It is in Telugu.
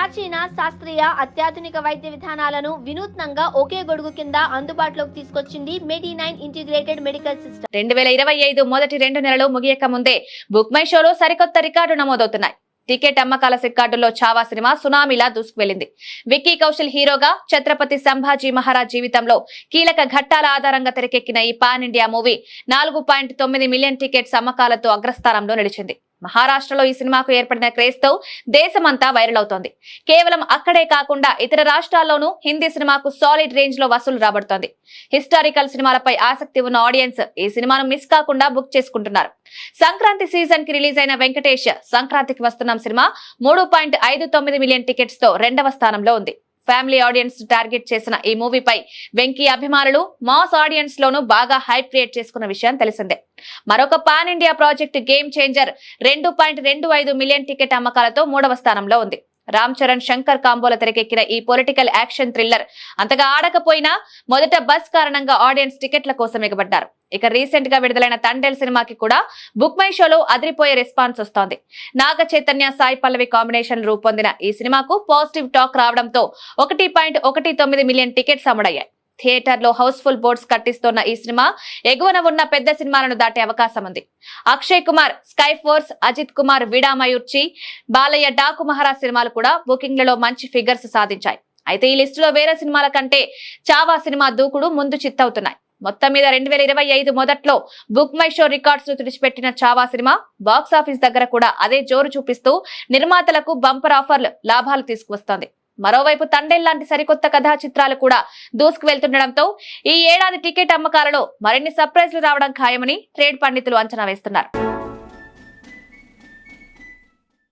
ప్రాచీన శాస్త్రీయ అత్యాధునిక వైద్య విధానాలను వినూత్నంగా ఒకే గొడుగు కింద అందుబాటులోకి తీసుకొచ్చింది మెడి9 ఇంటిగ్రేటెడ్ మెడికల్ సిస్టమ్. 2025 మొదటి 2 నెలలు ముగియక ముందే బుక్ మై షోలో సరికొత్త రికార్డు నమోదవుతున్నాయి. టికెట్ అమ్మకాల రికార్డుల్లో చావా సినిమా సునామీలా దూసుకువెళ్లింది. విక్కీ కౌశల్ హీరోగా ఛత్రపతి సంభాజీ మహారాజ్ జీవితంలో కీలక ఘట్టాల ఆధారంగా తెరకెక్కిన ఈ pan India movie 4.9 million tickets అమ్మకాలతో అగ్రస్థానంలో నిలిచింది. మహారాష్ట్రలో ఈ సినిమాకు ఏర్పడిన క్రేజ్ తో దేశమంతా వైరల్ అవుతోంది. కేవలం అక్కడే కాకుండా ఇతర రాష్ట్రాల్లోనూ హిందీ సినిమాకు సాలిడ్ రేంజ్ లో వసూలు రాబడుతోంది. హిస్టారికల్ సినిమాలపై ఆసక్తి ఉన్న ఆడియన్స్ ఈ సినిమాను మిస్ కాకుండా బుక్ చేసుకుంటున్నారు. సంక్రాంతి సీజన్ కి రిలీజ్ అయిన వెంకటేష్ సంక్రాంతికి వస్తున్నాం సినిమా 3.59 మిలియన్ టికెట్స్ తో 2వ స్థానంలో ఉంది. ఫ్యామిలీ ఆడియన్స్ టార్గెట్ చేసిన ఈ మూవీపై వెంకీ అభిమానులు మాస్ ఆడియన్స్ లోనూ బాగా హైప్ క్రియేట్ చేసుకున్న విషయం తెలిసిందే. మరొక pan India project game changer 2.25 million ticket అమ్మకాలతో 3వ స్థానంలో ఉంది. రామ్ చరణ్ శంకర్ కాంబోల తెరకెక్కిన ఈ పొలిటికల్ యాక్షన్ థ్రిల్లర్ అంతగా ఆడకపోయినా మొదట బస్ కారణంగా ఆడియన్స్ టికెట్ల కోసం ఎగబడ్డారు. ఇక రీసెంట్ గా విడుదలైన తండేల్ సినిమాకి కూడా బుక్ మై షోలో అదిరిపోయే రెస్పాన్స్ వస్తోంది. నాగ చైతన్య సాయి పల్లవి కాంబినేషన్ రూపొందిన ఈ సినిమాకు పాజిటివ్ టాక్ రావడంతో 1.19 మిలియన్ టికెట్స్ అమ్ముడయ్యాయి. థియేటర్ లో హౌస్ఫుల్ బోర్డ్స్ కట్టిస్తోన్న ఈ సినిమా ఎగువన ఉన్న పెద్ద సినిమాలను దాటే అవకాశం ఉంది. అక్షయ్ కుమార్ స్కై ఫోర్స్, అజిత్ కుమార్ విడా మయూర్చి, బాలయ్య డాకు మహారాజ్ సినిమాలు కూడా బుకింగ్లలో మంచి ఫిగర్స్ సాధించాయి. అయితే ఈ లిస్టులో వేరే సినిమాల కంటే చావా సినిమా దూకుడు ముందు చిత్తవుతున్నాయి. మొత్తం మీద 2025 మొదట్లో బుక్ మై షో రికార్డ్స్ ను తుడిచిపెట్టిన చావా సినిమా బాక్సాఫీస్ దగ్గర కూడా అదే జోరు చూపిస్తూ నిర్మాతలకు బంపర్ ఆఫర్లు లాభాలు తీసుకువస్తోంది. మరోవైపు తండేల్ లాంటి సరికొత్త కథా చిత్రాలు కూడా దూసుకు వెళ్తుండటంతో ఈ ఏడాది టికెట్ అమ్మకాలలో మరిన్ని సర్ప్రైజ్లు రావడం ఖాయమని ట్రేడ్ పండితులు అంచనా వేస్తున్నారు.